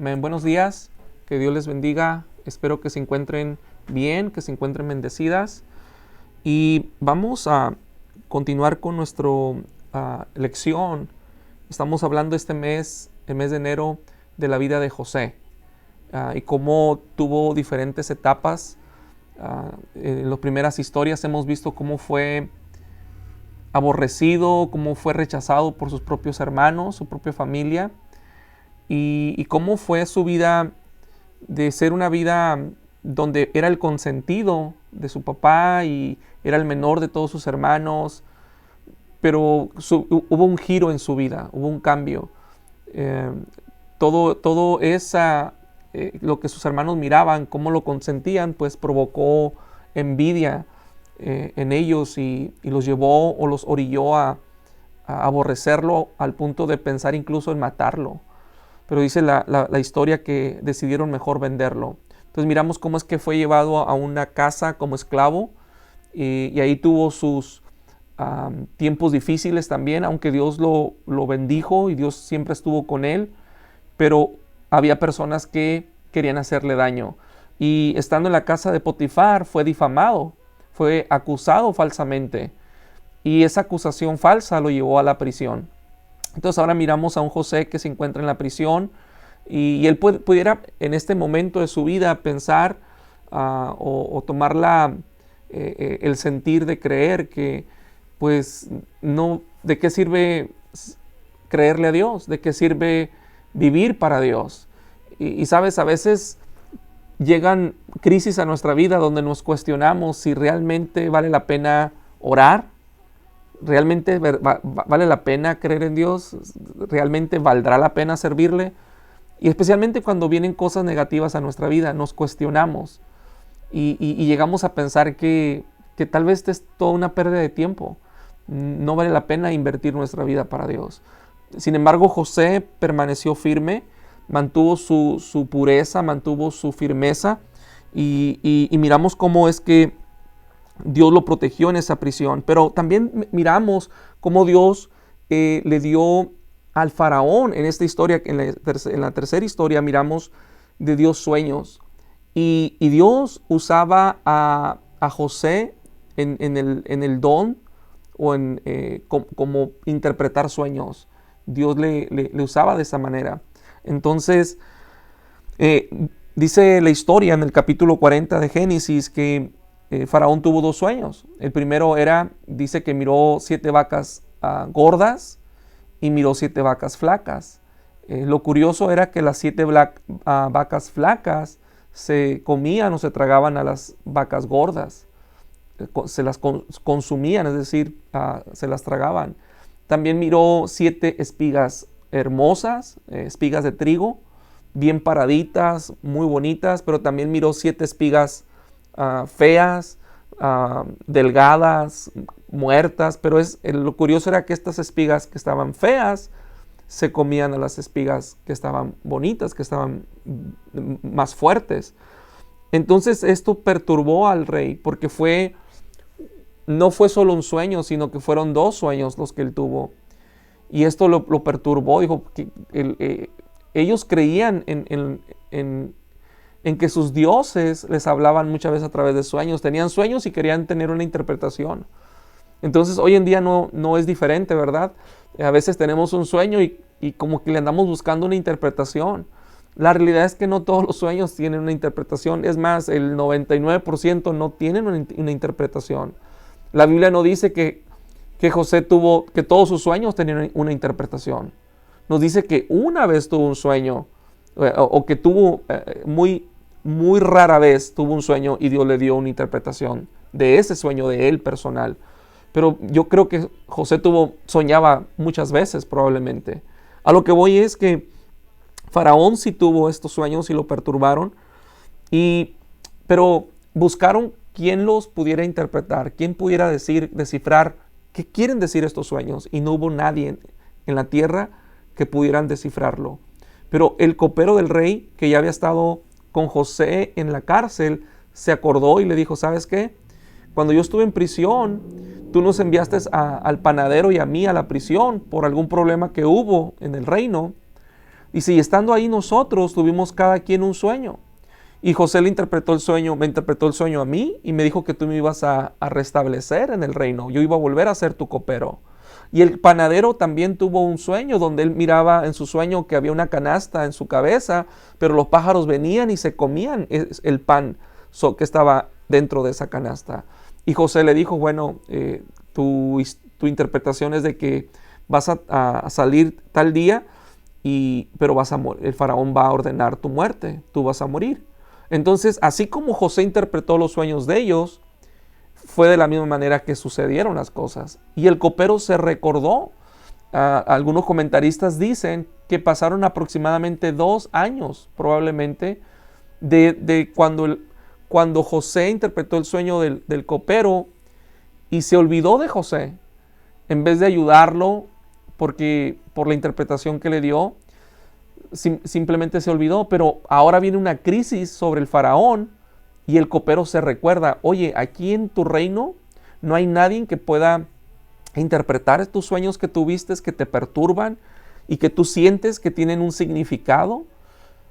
Amén. Buenos días, que Dios les bendiga. Espero que se encuentren bien, que se encuentren bendecidas. Y vamos a continuar con nuestra lección. Estamos hablando este mes, el mes de enero, de la vida de José y cómo tuvo diferentes etapas. En las primeras historias hemos visto cómo fue aborrecido, cómo fue rechazado por sus propios hermanos, su propia familia, y cómo fue su vida de ser una vida donde era el consentido de su papá y era el menor de todos sus hermanos, pero hubo un giro en su vida, hubo un cambio. Todo lo que sus hermanos miraban, cómo lo consentían, pues provocó envidia en ellos y los llevó o los orilló a aborrecerlo al punto de pensar incluso en matarlo. Pero dice la historia que decidieron mejor venderlo. Entonces miramos cómo es que fue llevado a una casa como esclavo y ahí tuvo sus tiempos difíciles también, aunque Dios lo bendijo y Dios siempre estuvo con él, pero había personas que querían hacerle daño. Y estando en la casa de Potifar fue difamado, fue acusado falsamente y esa acusación falsa lo llevó a la prisión. Entonces ahora miramos a un José que se encuentra en la prisión y él pudiera en este momento de su vida pensar o tomar el sentir de creer que pues no, ¿de qué sirve creerle a Dios? ¿De qué sirve vivir para Dios? Y sabes, a veces llegan crisis a nuestra vida donde nos cuestionamos si realmente vale la pena orar. ¿Realmente vale la pena creer en Dios? ¿Realmente valdrá la pena servirle? Y especialmente cuando vienen cosas negativas a nuestra vida, nos cuestionamos y llegamos a pensar que tal vez es toda una pérdida de tiempo. No vale la pena invertir nuestra vida para Dios. Sin embargo, José permaneció firme, mantuvo su pureza, mantuvo su firmeza y miramos cómo es que Dios lo protegió en esa prisión. Pero también miramos cómo Dios le dio al faraón en esta historia, en la tercera historia miramos de Dios sueños. Y Dios usaba a José en el don o como interpretar sueños. Dios le usaba de esa manera. Entonces, dice la historia en el capítulo 40 de Génesis que Faraón tuvo dos sueños. El primero dice que miró 7 vacas gordas y miró 7 vacas flacas. Lo curioso era que las 7 vacas flacas se comían o se tragaban a las vacas gordas. Se las consumían, es decir, se las tragaban. También miró 7 espigas hermosas, espigas de trigo, bien paraditas, muy bonitas, pero también miró 7 espigas feas, delgadas, muertas, pero lo curioso era que estas espigas que estaban feas se comían a las espigas que estaban bonitas, que estaban más fuertes. Entonces esto perturbó al rey porque no fue solo un sueño, sino que fueron 2 sueños los que él tuvo. Y esto lo perturbó, dijo que ellos creían en que sus dioses les hablaban muchas veces a través de sueños. Tenían sueños y querían tener una interpretación. Entonces hoy en día no es diferente, ¿verdad? A veces tenemos un sueño y como que le andamos buscando una interpretación. La realidad es que no todos los sueños tienen una interpretación. Es más, el 99% no tienen una interpretación. La Biblia no dice que que todos sus sueños tenían una interpretación. Nos dice que una vez tuvo un sueño o que tuvo muy rara vez tuvo un sueño y Dios le dio una interpretación de ese sueño de él personal. Pero yo creo que José soñaba muchas veces probablemente. A lo que voy es que Faraón sí tuvo estos sueños y lo perturbaron, pero buscaron quién los pudiera interpretar, quién pudiera descifrar qué quieren decir estos sueños, y no hubo nadie en la tierra que pudieran descifrarlo. Pero el copero del rey, que ya había estado con José en la cárcel, se acordó y le dijo: ¿sabes qué? Cuando yo estuve en prisión, tú nos enviaste al panadero y a mí a la prisión por algún problema que hubo en el reino. Dice, y estando ahí nosotros tuvimos cada quien un sueño. Y José me interpretó el sueño a mí y me dijo que tú me ibas a restablecer en el reino. Yo iba a volver a ser tu copero. Y el panadero también tuvo un sueño donde él miraba en su sueño que había una canasta en su cabeza, pero los pájaros venían y se comían el pan que estaba dentro de esa canasta. Y José le dijo, bueno, tu interpretación es de que vas a salir tal día, pero vas a morir. El faraón va a ordenar tu muerte, tú vas a morir. Entonces, así como José interpretó los sueños de ellos, fue de la misma manera que sucedieron las cosas. Y el copero se recordó. Algunos comentaristas dicen que pasaron aproximadamente 2 años, probablemente, de cuando José interpretó el sueño del copero y se olvidó de José. En vez de ayudarlo, porque por la interpretación que le dio, simplemente se olvidó. Pero ahora viene una crisis sobre el faraón y el copero se recuerda, oye, aquí en tu reino no hay nadie que pueda interpretar tus sueños que tuviste, que te perturban y que tú sientes que tienen un significado.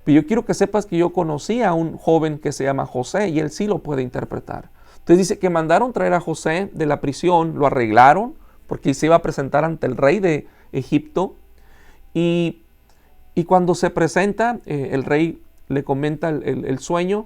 Pero yo quiero que sepas que yo conocí a un joven que se llama José y él sí lo puede interpretar. Entonces dice que mandaron traer a José de la prisión, lo arreglaron porque se iba a presentar ante el rey de Egipto. Y cuando se presenta, el rey le comenta el sueño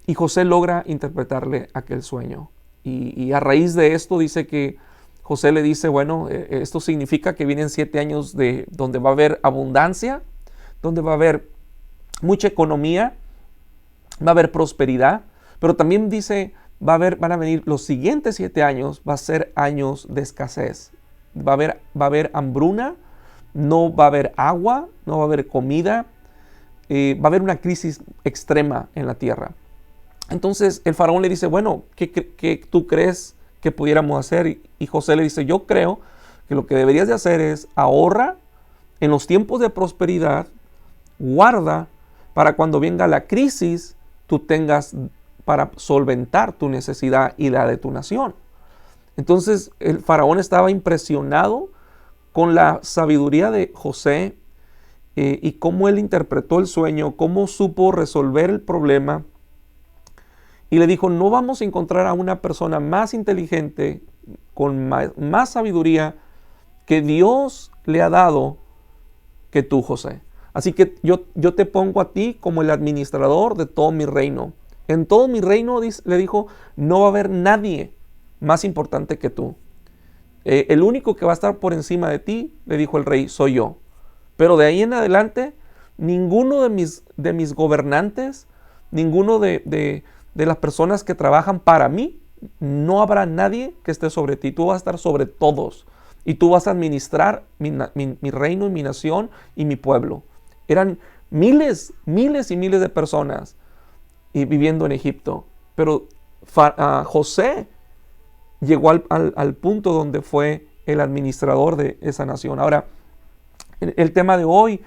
y José logra interpretarle aquel sueño. Y a raíz de esto dice que José le dice, bueno, esto significa que vienen 7 años donde va a haber abundancia, donde va a haber mucha economía, va a haber prosperidad, pero también dice, van a venir los siguientes 7 años, va a ser años de escasez. Va a haber hambruna, no va a haber agua, no va a haber comida, va a haber una crisis extrema en la tierra. Entonces el faraón le dice, bueno, ¿qué tú crees que pudiéramos hacer? Y José le dice, yo creo que lo que deberías de hacer es ahorra en los tiempos de prosperidad, guarda para cuando venga la crisis, tú tengas para solventar tu necesidad y la de tu nación. Entonces el faraón estaba impresionado con la sabiduría de José y cómo él interpretó el sueño, cómo supo resolver el problema. Y le dijo, no vamos a encontrar a una persona más inteligente, con más sabiduría que Dios le ha dado que tú, José. Así que yo te pongo a ti como el administrador de todo mi reino. En todo mi reino, le dijo, no va a haber nadie más importante que tú. El único que va a estar por encima de ti, le dijo el rey, soy yo. Pero de ahí en adelante, ninguno de mis gobernantes, ninguno de las personas que trabajan para mí, no habrá nadie que esté sobre ti. Tú vas a estar sobre todos. Y tú vas a administrar mi reino y mi nación y mi pueblo. Eran miles y miles de personas viviendo en Egipto. Pero José llegó al punto donde fue el administrador de esa nación. Ahora, el tema de hoy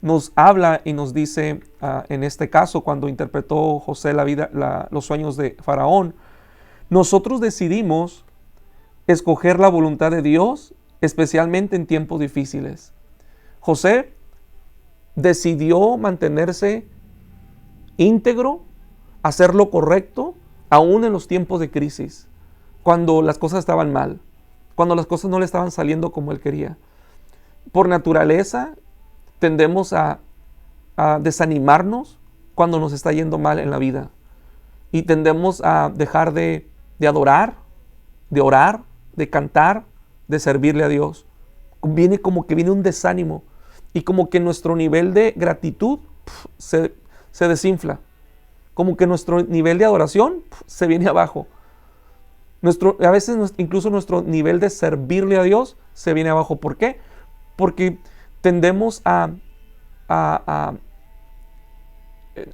nos habla y nos dice, en este caso, cuando interpretó José los sueños de Faraón, nosotros decidimos escoger la voluntad de Dios, especialmente en tiempos difíciles. José decidió mantenerse íntegro, hacer lo correcto, aún en los tiempos de crisis, cuando las cosas estaban mal, cuando las cosas no le estaban saliendo como él quería. Por naturaleza, tendemos a desanimarnos cuando nos está yendo mal en la vida. Y tendemos a dejar de adorar, de orar, de cantar, de servirle a Dios. Viene un desánimo y como que nuestro nivel de gratitud se desinfla. Como que nuestro nivel de adoración se viene abajo. A veces incluso nuestro nivel de servirle a Dios se viene abajo. ¿Por qué? Porque tendemos a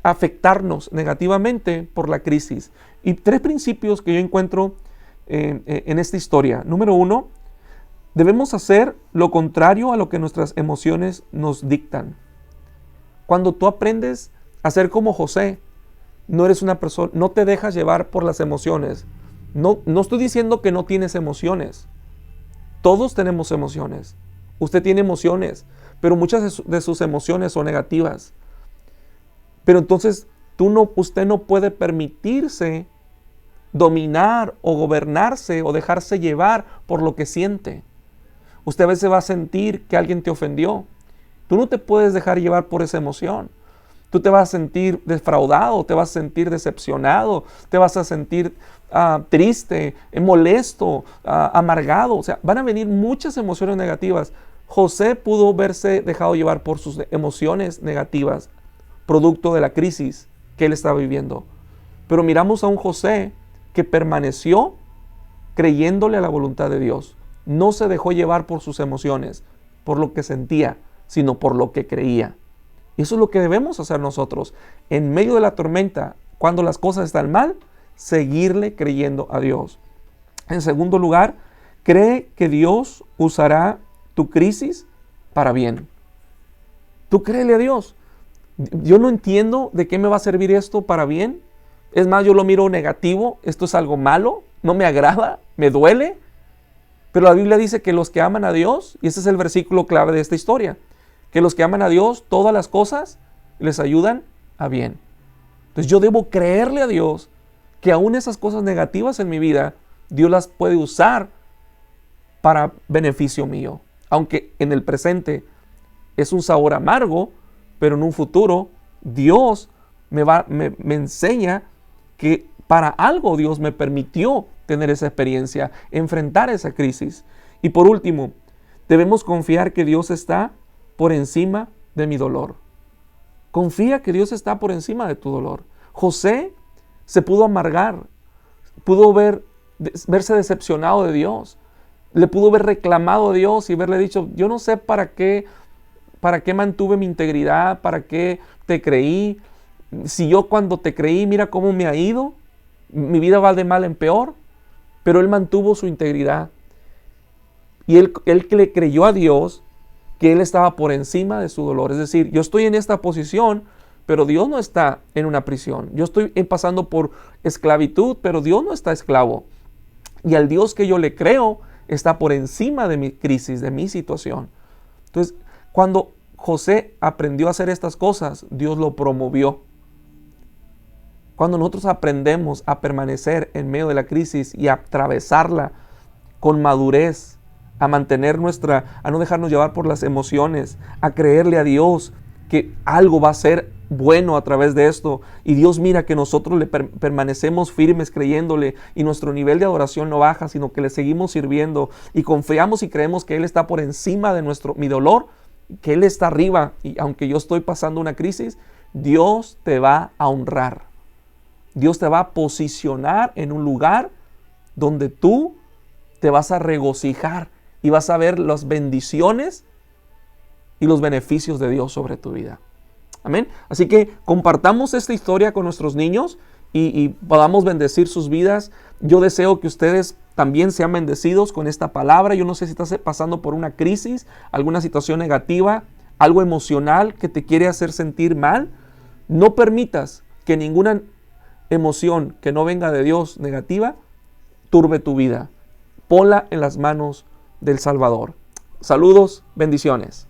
afectarnos negativamente por la crisis. Y 3 principios que yo encuentro en esta historia. Número 1, debemos hacer lo contrario a lo que nuestras emociones nos dictan. Cuando tú aprendes a ser como José, no eres una persona, no te dejas llevar por las emociones. No estoy diciendo que no tienes emociones. Todos tenemos emociones. Usted tiene emociones, pero muchas de sus emociones son negativas. Pero entonces usted no puede permitirse dominar o gobernarse o dejarse llevar por lo que siente. Usted a veces va a sentir que alguien te ofendió. Tú no te puedes dejar llevar por esa emoción. Tú te vas a sentir defraudado, te vas a sentir decepcionado, te vas a sentir triste, molesto, amargado. O sea, van a venir muchas emociones negativas. José pudo verse dejado llevar por sus emociones negativas, producto de la crisis que él estaba viviendo. Pero miramos a un José que permaneció creyéndole a la voluntad de Dios. No se dejó llevar por sus emociones, por lo que sentía, sino por lo que creía. Y eso es lo que debemos hacer nosotros. En medio de la tormenta, cuando las cosas están mal, seguirle creyendo a Dios. En segundo lugar, cree que Dios usará tu crisis para bien. Tú créele a Dios. Yo no entiendo de qué me va a servir esto para bien. Es más, yo lo miro negativo. Esto es algo malo, no me agrada, me duele. Pero la Biblia dice que los que aman a Dios, y ese es el versículo clave de esta historia, que los que aman a Dios, todas las cosas les ayudan a bien. Entonces yo debo creerle a Dios que aún esas cosas negativas en mi vida, Dios las puede usar para beneficio mío. Aunque en el presente es un sabor amargo, pero en un futuro Dios me enseña que para algo Dios me permitió tener esa experiencia, enfrentar esa crisis. Y por último, debemos confiar que Dios está por encima de mi dolor. Confía que Dios está por encima de tu dolor. José se pudo amargar, pudo verse decepcionado de Dios, le pudo haber reclamado a Dios y haberle dicho, yo no sé para qué mantuve mi integridad, para qué te creí. Si yo cuando te creí, mira cómo me ha ido, mi vida va de mal en peor. Pero él mantuvo su integridad. Y él que le creyó a Dios que él estaba por encima de su dolor. Es decir, yo estoy en esta posición, pero Dios no está en una prisión. Yo estoy pasando por esclavitud, pero Dios no está esclavo. Y al Dios que yo le creo está por encima de mi crisis, de mi situación. Entonces, cuando José aprendió a hacer estas cosas, Dios lo promovió. Cuando nosotros aprendemos a permanecer en medio de la crisis y a atravesarla con madurez, a no dejarnos llevar por las emociones, a creerle a Dios que algo va a ser bueno a través de esto, y Dios mira que nosotros le permanecemos firmes creyéndole, y nuestro nivel de adoración no baja, sino que le seguimos sirviendo, y confiamos y creemos que Él está por encima de mi dolor, que Él está arriba, y aunque yo estoy pasando una crisis, Dios te va a honrar. Dios te va a posicionar en un lugar donde tú te vas a regocijar y vas a ver las bendiciones y los beneficios de Dios sobre tu vida. Amén. Así que compartamos esta historia con nuestros niños y podamos bendecir sus vidas. Yo deseo que ustedes también sean bendecidos con esta palabra. Yo no sé si estás pasando por una crisis, alguna situación negativa, algo emocional que te quiere hacer sentir mal. No permitas que ninguna emoción que no venga de Dios negativa turbe tu vida. Ponla en las manos del Salvador. Saludos, bendiciones.